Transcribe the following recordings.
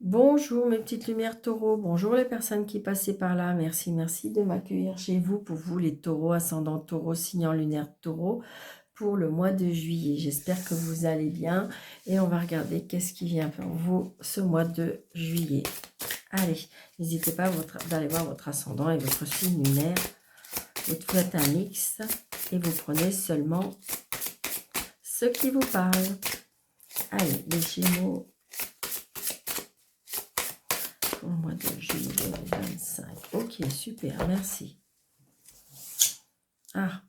Bonjour mes petites lumières taureaux, bonjour les personnes qui passaient par là, merci, merci de m'accueillir chez vous, pour vous les taureaux, ascendant taureau, signe en lunaire taureau, pour le mois de juillet. J'espère que vous allez bien et on va regarder qu'est-ce qui vient pour vous ce mois de juillet. Allez, n'hésitez pas d'aller voir votre ascendant et votre signe lunaire. Vous faites un mix et vous prenez seulement ce qui vous parle. Allez, les Gémeaux. Pour le mois de juillet 2025. Ok, super, merci. Ah,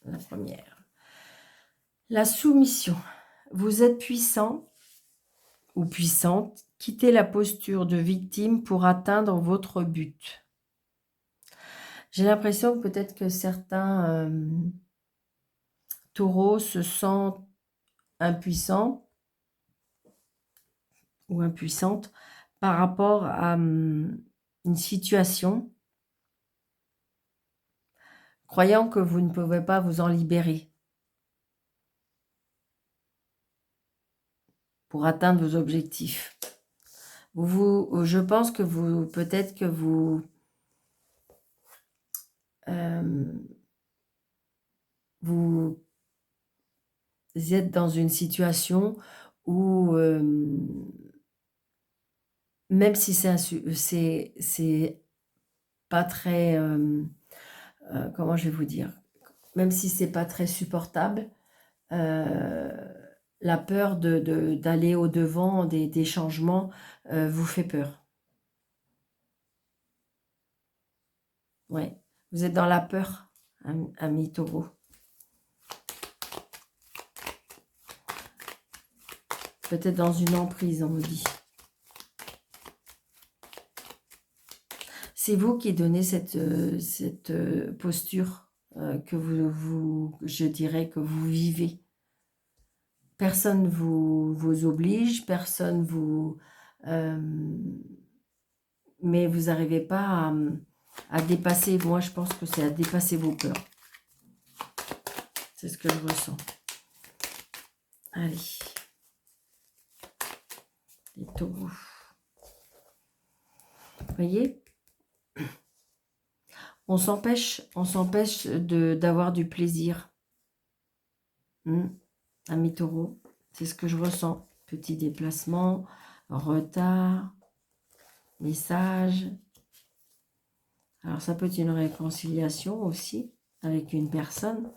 la première. La soumission. Vous êtes puissant ou puissante. Quittez la posture de victime pour atteindre votre but. J'ai l'impression que peut-être que certains taureaux se sentent impuissants ou impuissantes par rapport à une situation, croyant que vous ne pouvez pas vous en libérer pour atteindre vos objectifs. Je pense que peut-être que vous êtes dans une situation où, même si c'est pas très, comment je vais vous dire, même si c'est pas très supportable, la peur d'aller au-devant des changements vous fait peur. Ouais, vous êtes dans la peur, ami taureau. Peut-être dans une emprise, on me dit. C'est vous qui donnez cette posture que je dirais que vous vivez. Personne vous oblige, personne vous... mais vous n'arrivez pas à dépasser, moi je pense que c'est à dépasser vos peurs. C'est ce que je ressens. Allez. Les taureaux. Vous voyez ? On s'empêche d'avoir du plaisir. Ami taureau, c'est ce que je ressens. Petit déplacement, retard, message. Alors ça peut être une réconciliation aussi avec une personne.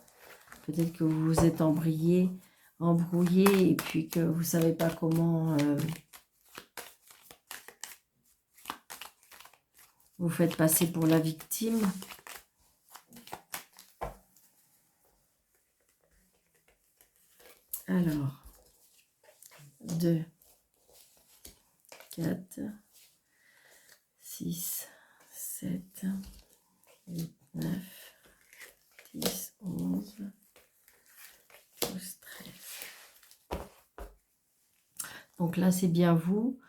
Peut-être que vous vous êtes embrouillé et puis que vous ne savez pas comment vous faites passer pour la victime. Alors, 2, 4, 6, 7, 8, 9, 10, 11, 12, 13. Donc là, c'est bien vous.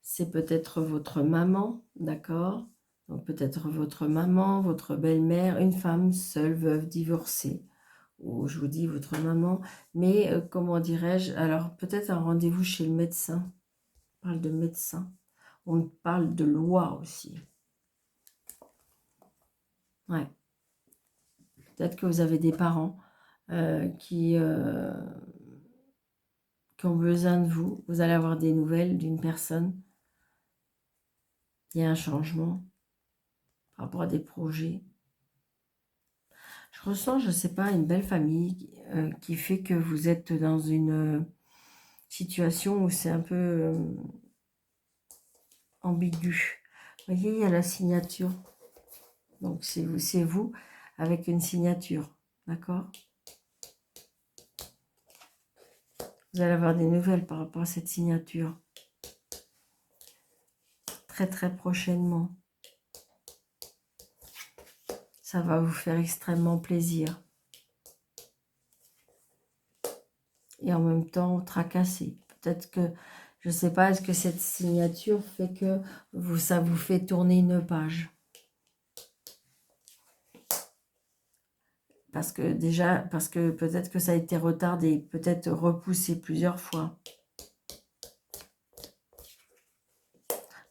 C'est peut-être votre maman, d'accord? Donc peut-être votre maman, votre belle-mère, une femme seule, veuve, divorcée. Ou je vous dis votre maman. Mais comment dirais-je? Alors peut-être un rendez-vous chez le médecin. On parle de médecin. On parle de loi aussi. Ouais. Peut-être que vous avez des parents qui ont besoin de vous. Vous allez avoir des nouvelles d'une personne. Il y a un changement par rapport à des projets. Je ressens, je ne sais pas, une belle famille qui fait que vous êtes dans une situation où c'est un peu ambigu. Vous voyez, il y a la signature. Donc, c'est vous avec une signature. D'accord? Vous allez avoir des nouvelles par rapport à cette signature. Très, très prochainement. Ça va vous faire extrêmement plaisir. Et en même temps, tracasser. Peut-être que, je ne sais pas, est-ce que cette signature fait que ça vous fait tourner une page? Parce que peut-être que ça a été retardé, peut-être repoussé plusieurs fois.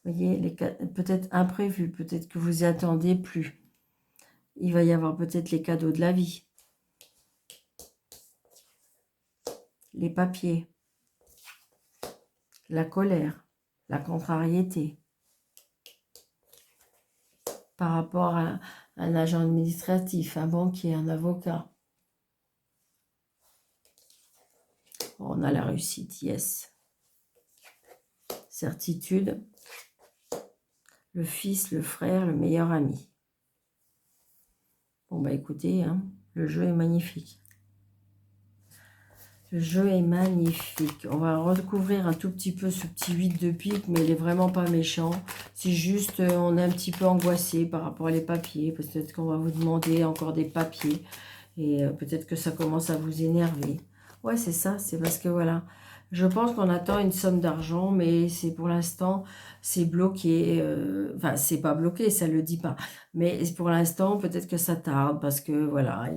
Vous voyez, peut-être imprévu, peut-être que vous y attendez plus. Il va y avoir peut-être les cadeaux de la vie. Les papiers. La colère. La contrariété. Par rapport à un agent administratif, un banquier, un avocat. On a la réussite, yes. Certitude. Le fils, le frère, le meilleur ami. Bon, bah écoutez, hein, le jeu est magnifique. Le jeu est magnifique. On va recouvrir un tout petit peu ce petit 8 de pique, mais il est vraiment pas méchant. C'est juste, on est un petit peu angoissé par rapport à les papiers. Peut-être qu'on va vous demander encore des papiers. Et peut-être que ça commence à vous énerver. Ouais, c'est ça. C'est parce que voilà. Je pense qu'on attend une somme d'argent, mais c'est pour l'instant, c'est bloqué. Enfin, c'est pas bloqué, ça le dit pas. Mais pour l'instant, peut-être que ça tarde parce que voilà,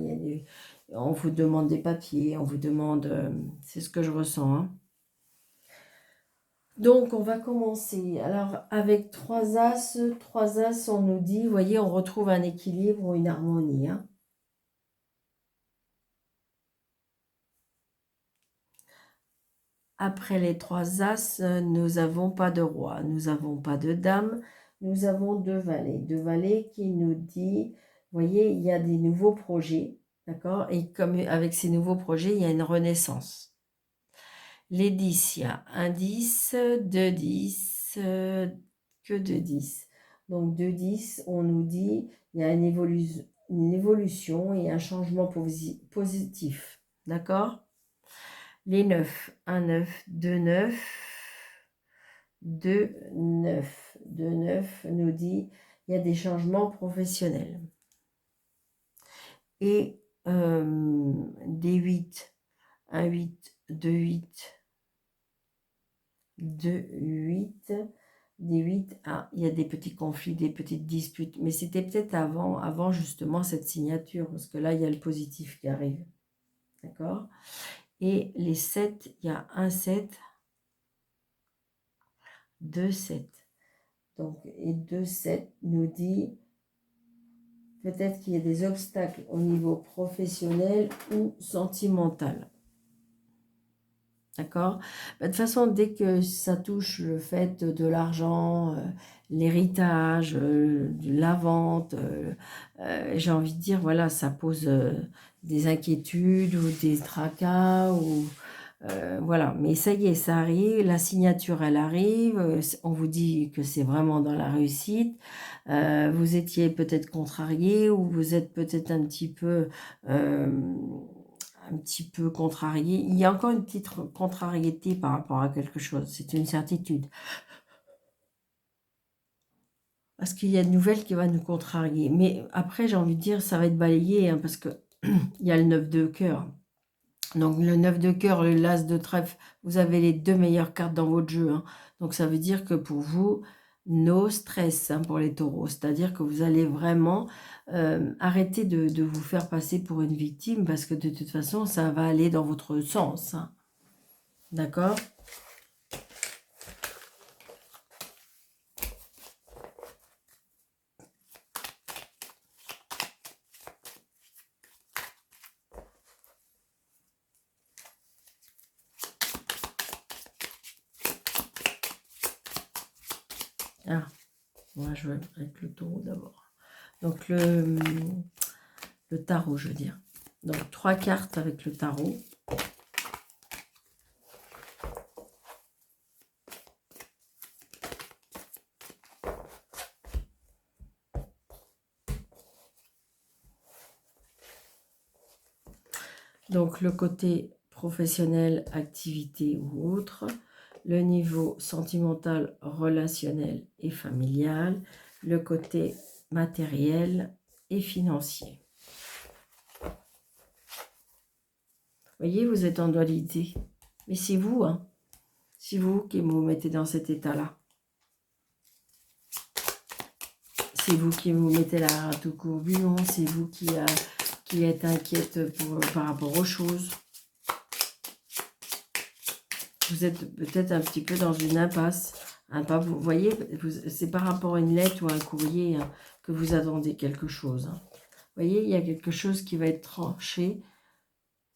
on vous demande des papiers, on vous demande... c'est ce que je ressens. Hein. Donc, on va commencer. Alors, avec 3 as, on nous dit, vous voyez, on retrouve un équilibre ou une harmonie. Hein. Après les 3 as, nous n'avons pas de roi, nous n'avons pas de dame, nous avons 2 valets. 2 valets qui nous dit, vous voyez, il y a des nouveaux projets, d'accord? Et comme avec ces nouveaux projets, il y a une renaissance. Les 10, il y a un 10, 2 10, que 2 10. Donc 2 10, on nous dit, il y a une évolution et un changement positif, d'accord? Les 9, 1 9, 2 9, 2 9. 2 9 nous dit il y a des changements professionnels. Et des 8, 1 8, 2 8, 2 8, des 8, ah, il y a des petits conflits, des petites disputes. Mais c'était peut-être avant justement cette signature, parce que là, il y a le positif qui arrive. D'accord? Et les 7, il y a un 7, 2 7. Donc, et 2 7 nous dit peut-être qu'il y a des obstacles au niveau professionnel ou sentimental. D'accord? De toute façon, dès que ça touche le fait de l'argent, l'héritage, la vente, j'ai envie de dire, voilà, ça pose des inquiétudes ou des tracas ou... voilà, mais ça y est, ça arrive, la signature, elle arrive, on vous dit que c'est vraiment dans la réussite, vous étiez peut-être contrarié ou vous êtes peut-être un petit peu contrarié. Il y a encore une petite contrariété par rapport à quelque chose, c'est une certitude. Parce qu'il y a une nouvelle qui va nous contrarier. Mais après, j'ai envie de dire, ça va être balayé, hein, parce que il y a le 9 de cœur. Donc le 9 de cœur, le l'as de trèfle, vous avez les 2 meilleures cartes dans votre jeu. Hein. Donc ça veut dire que pour vous, no stress hein, pour les taureaux. C'est-à-dire que vous allez vraiment arrêter de vous faire passer pour une victime parce que de toute façon, ça va aller dans votre sens. Hein. D'accord ? Ah, moi je vais avec le taureau d'abord. Donc le tarot, je veux dire. Donc 3 cartes avec le tarot. Donc le côté professionnel, activité ou autre, le niveau sentimental, relationnel et familial, le côté matériel et financier. Vous voyez, vous êtes en dualité. Mais c'est vous, hein. C'est vous qui vous mettez dans cet état-là. C'est vous qui vous mettez la rate au courbillon, c'est vous qui êtes inquiète par rapport aux choses. Vous êtes peut-être un petit peu dans une impasse Vous voyez, c'est par rapport à une lettre ou à un courrier hein, que vous attendez quelque chose. Hein. Vous voyez, il y a quelque chose qui va être tranché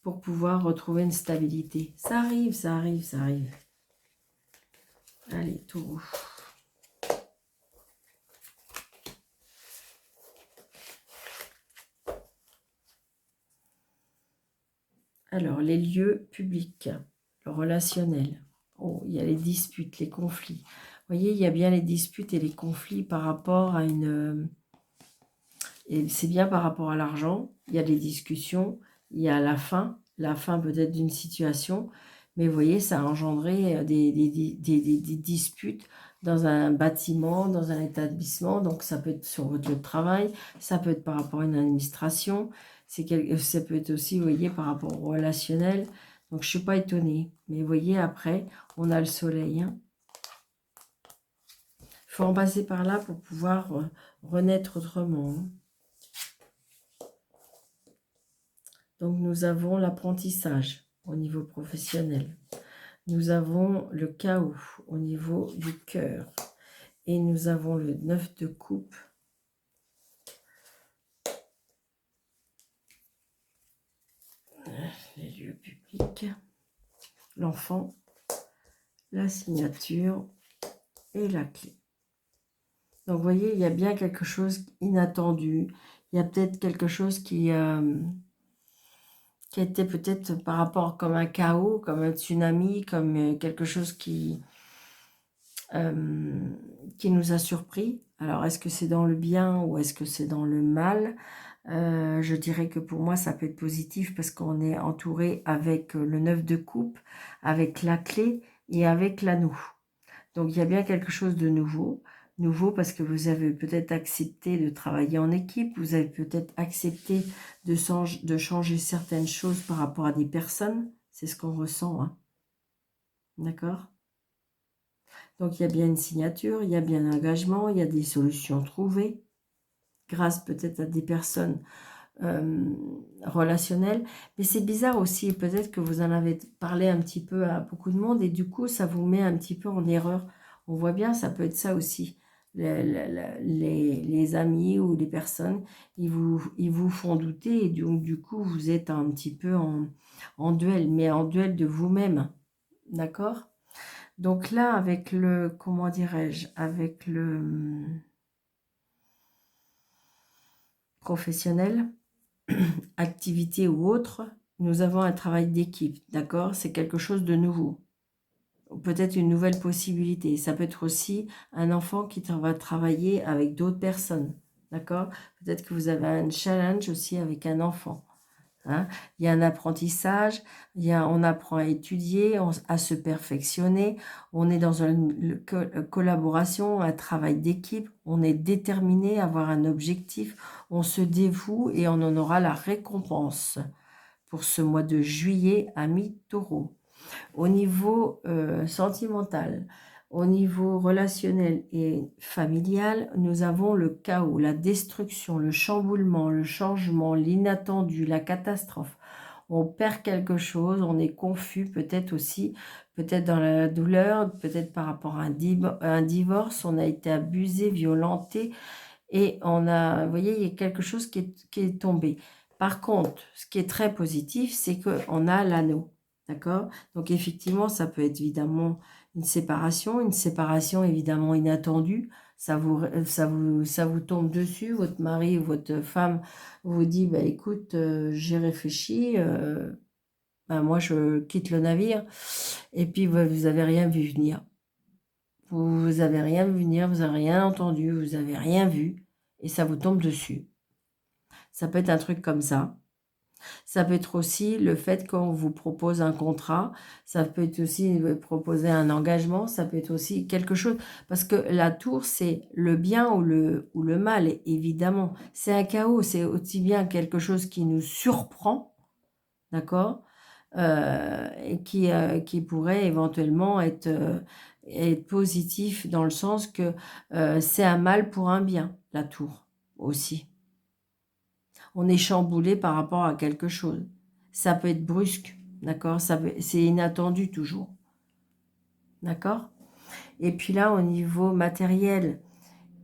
pour pouvoir retrouver une stabilité. Ça arrive, ça arrive, ça arrive. Allez, taureau. Alors, les lieux publics, le relationnel. Oh, il y a les disputes, les conflits. Vous voyez, il y a bien les disputes et les conflits par rapport à une... Et c'est bien par rapport à l'argent. Il y a des discussions, il y a la fin peut-être d'une situation. Mais vous voyez, ça a engendré des disputes dans un bâtiment, dans un établissement. Donc, ça peut être sur votre lieu de travail, ça peut être par rapport à une administration. Ça peut être aussi, vous voyez, par rapport au relationnel. Donc, je ne suis pas étonnée. Mais vous voyez, après, on a le soleil. Hein. Il faut en passer par là pour pouvoir renaître autrement. Hein. Donc, nous avons l'apprentissage au niveau professionnel. Nous avons le chaos au niveau du cœur. Et nous avons le 9 de coupe. Les lieux publics. L'enfant. La signature. Et la clé. Donc, vous voyez, il y a bien quelque chose d'inattendu. Il y a peut-être quelque chose qui était peut-être par rapport comme un chaos, comme un tsunami, comme quelque chose qui nous a surpris. Alors, est-ce que c'est dans le bien ou est-ce que c'est dans le mal? Je dirais que pour moi, ça peut être positif parce qu'on est entouré avec le 9 de coupe, avec la clé et avec l'anneau. Donc, il y a bien quelque chose de nouveau. Nouveau parce que vous avez peut-être accepté de travailler en équipe, vous avez peut-être accepté de changer certaines choses par rapport à des personnes. C'est ce qu'on ressent. Hein. D'accord ? Donc, il y a bien une signature, il y a bien un engagement, il y a des solutions trouvées, grâce peut-être à des personnes relationnelles. Mais c'est bizarre aussi, peut-être que vous en avez parlé un petit peu à beaucoup de monde, et du coup, ça vous met un petit peu en erreur. On voit bien, ça peut être ça aussi. Les amis ou les personnes, ils vous font douter, et donc du coup, vous êtes un petit peu en duel, mais en duel de vous-même. D'accord ? Donc là, avec le, comment dirais-je, avec le professionnel, activité ou autre, nous avons un travail d'équipe, d'accord? C'est quelque chose de nouveau. Peut-être une nouvelle possibilité. Ça peut être aussi un enfant qui va travailler avec d'autres personnes, d'accord? Peut-être que vous avez un challenge aussi avec un enfant. Hein. Il y a un apprentissage, on apprend à étudier, à se perfectionner, on est dans une collaboration, un travail d'équipe, on est déterminé à avoir un objectif, on se dévoue et on en aura la récompense pour ce mois de juillet à mi-taureau. Au niveau sentimental, au niveau relationnel et familial, nous avons le chaos, la destruction, le chamboulement, le changement, l'inattendu, la catastrophe. On perd quelque chose, on est confus, peut-être aussi, peut-être dans la douleur, peut-être par rapport à un divorce, on a été abusé, violenté, et on a, vous voyez, il y a quelque chose qui est tombé. Par contre, ce qui est très positif, c'est qu'on a l'anneau. D'accord? Donc, effectivement, ça peut être évidemment une séparation évidemment inattendue. Ça vous tombe dessus, votre mari ou votre femme vous dit, bah, écoute, j'ai réfléchi, bah, moi je quitte le navire, et puis vous n'avez rien vu venir. Vous n'avez rien vu venir, vous n'avez rien entendu, vous n'avez rien vu, et ça vous tombe dessus. Ça peut être un truc comme ça. Ça peut être aussi le fait qu'on vous propose un contrat, ça peut être aussi proposer un engagement, ça peut être aussi quelque chose, parce que la tour, c'est le bien ou le mal, évidemment. C'est un chaos, c'est aussi bien quelque chose qui nous surprend, d'accord, et qui pourrait éventuellement être positif dans le sens que c'est un mal pour un bien, la tour aussi. On est chamboulé par rapport à quelque chose. Ça peut être brusque, d'accord? C'est inattendu toujours, d'accord? Et puis là, au niveau matériel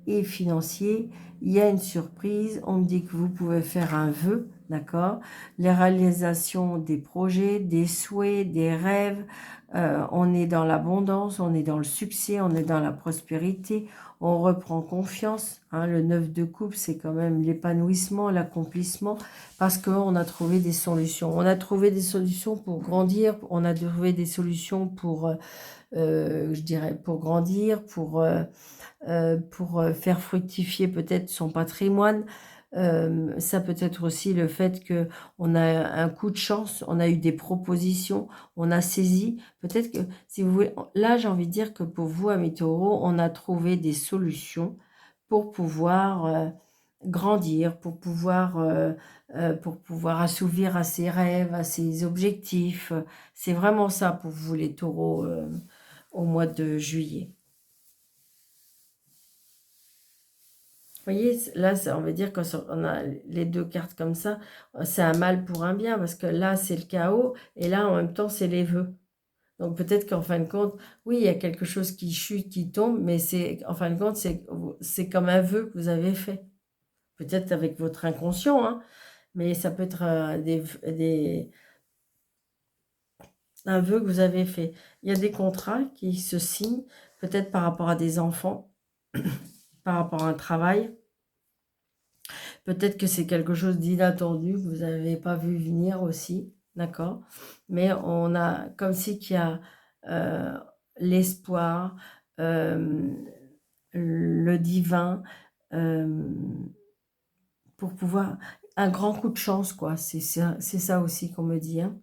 et financier, il y a une surprise. On me dit que vous pouvez faire un vœu, d'accord? Les réalisations des projets, des souhaits, des rêves. On est dans l'abondance, on est dans le succès, on est dans la prospérité. On reprend confiance. Hein, le 9 de coupe, c'est quand même l'épanouissement, l'accomplissement, parce qu'on a trouvé des solutions. On a trouvé des solutions pour grandir, on a trouvé des solutions pour, je dirais, pour grandir, pour faire fructifier peut-être son patrimoine. Ça peut être aussi le fait que on a un coup de chance, on a eu des propositions, on a saisi. Peut-être que, si vous voulez, là j'ai envie de dire que pour vous, amis taureaux, on a trouvé des solutions pour pouvoir grandir, pour pouvoir assouvir à ses rêves, à ses objectifs. C'est vraiment ça pour vous les taureaux au mois de juillet. Vous voyez, là, on veut dire qu'on a les deux cartes comme ça, c'est un mal pour un bien, parce que là, c'est le chaos, et là, en même temps, c'est les vœux. Donc peut-être qu'en fin de compte, oui, il y a quelque chose qui chute, qui tombe, mais en fin de compte, c'est comme un vœu que vous avez fait. Peut-être avec votre inconscient, hein, mais ça peut être un vœu que vous avez fait. Il y a des contrats qui se signent, peut-être par rapport à des enfants, par rapport à un travail. Peut-être que c'est quelque chose d'inattendu que vous n'avez pas vu venir aussi, d'accord? Mais on a comme si qu'il y a euh, l'espoir, euh, le divin, euh, pour pouvoir... Un grand coup de chance, quoi. C'est ça aussi qu'on me dit. Hein.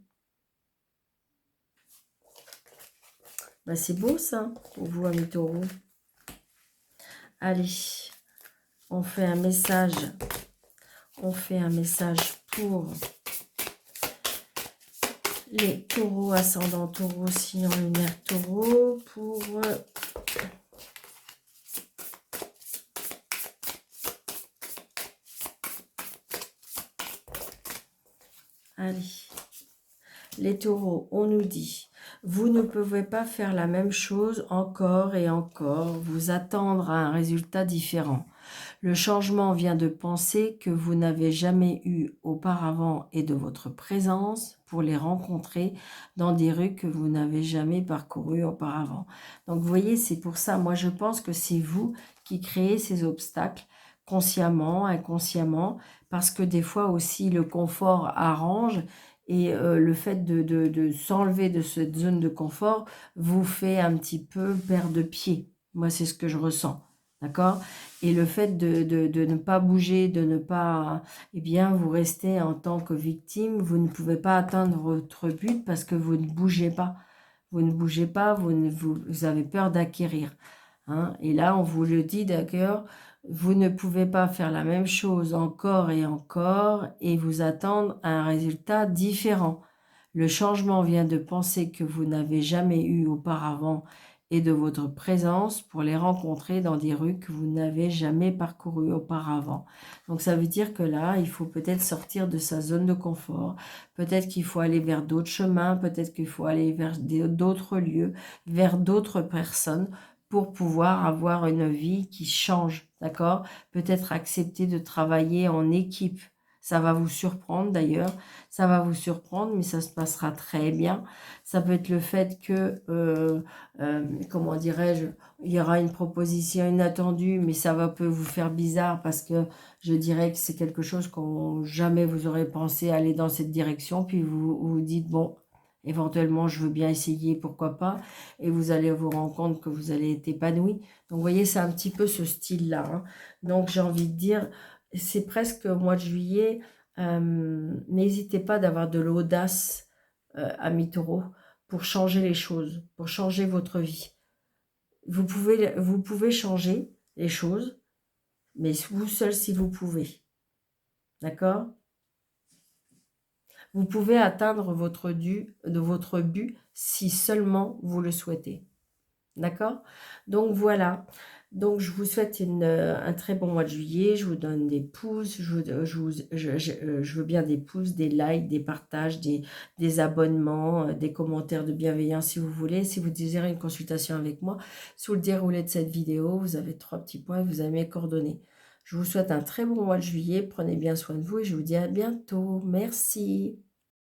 Bah, c'est beau, ça, pour vous, amis taureaux. Allez, on fait un message. On fait un message pour... les taureaux, ascendant taureau, signe lunaire taureau, pour... allez, les taureaux, on nous dit, vous ne pouvez pas faire la même chose encore et encore, vous attendre à un résultat différent. Le changement vient de penser que vous n'avez jamais eu auparavant et de votre présence pour les rencontrer dans des rues que vous n'avez jamais parcourues auparavant. Donc vous voyez, c'est pour ça, moi je pense que c'est vous qui créez ces obstacles consciemment, inconsciemment, parce que des fois aussi le confort arrange et le fait de s'enlever de cette zone de confort vous fait un petit peu perdre pied. Moi, c'est ce que je ressens. D'accord? Et le fait de ne pas bouger, de ne pas... Eh bien, vous restez en tant que victime, vous ne pouvez pas atteindre votre but parce que vous ne bougez pas. Vous ne bougez pas, vous avez peur d'acquérir. Hein? Et là, on vous le dit d'accord, vous ne pouvez pas faire la même chose encore et vous attendre un résultat différent. Le changement vient de penser que vous n'avez jamais eu auparavant et de votre présence pour les rencontrer dans des rues que vous n'avez jamais parcourues auparavant. Donc ça veut dire que là, il faut peut-être sortir de sa zone de confort, peut-être qu'il faut aller vers d'autres chemins, peut-être qu'il faut aller vers d'autres lieux, vers d'autres personnes pour pouvoir avoir une vie qui change, d'accord? Peut-être accepter de travailler en équipe. Ça va vous surprendre d'ailleurs, ça va vous surprendre, mais ça se passera très bien. Ça peut être le fait que, comment dirais-je, il y aura une proposition inattendue, mais peut vous faire bizarre parce que je dirais que c'est quelque chose qu'on jamais vous aurez pensé aller dans cette direction, puis vous dites, bon, éventuellement, je veux bien essayer, pourquoi pas, et vous allez vous rendre compte que vous allez être épanoui. Donc, vous voyez, c'est un petit peu ce style-là. Hein. Donc, j'ai envie de dire, c'est presque au mois de juillet, n'hésitez pas d'avoir de l'audace, amis taureaux, pour changer les choses, pour changer votre vie. Vous pouvez changer les choses, mais vous seul si vous pouvez. D'accord? Vous pouvez atteindre votre but si seulement vous le souhaitez. D'accord? Donc voilà. Donc je vous souhaite un très bon mois de juillet. Je vous donne des pouces. Je veux bien des pouces, des likes, des partages, des abonnements, des commentaires de bienveillance si vous voulez. Si vous désirez une consultation avec moi, sous le déroulé de cette vidéo, vous avez 3 petits points, vous avez mes coordonnées. Je vous souhaite un très bon mois de juillet. Prenez bien soin de vous et je vous dis à bientôt. Merci.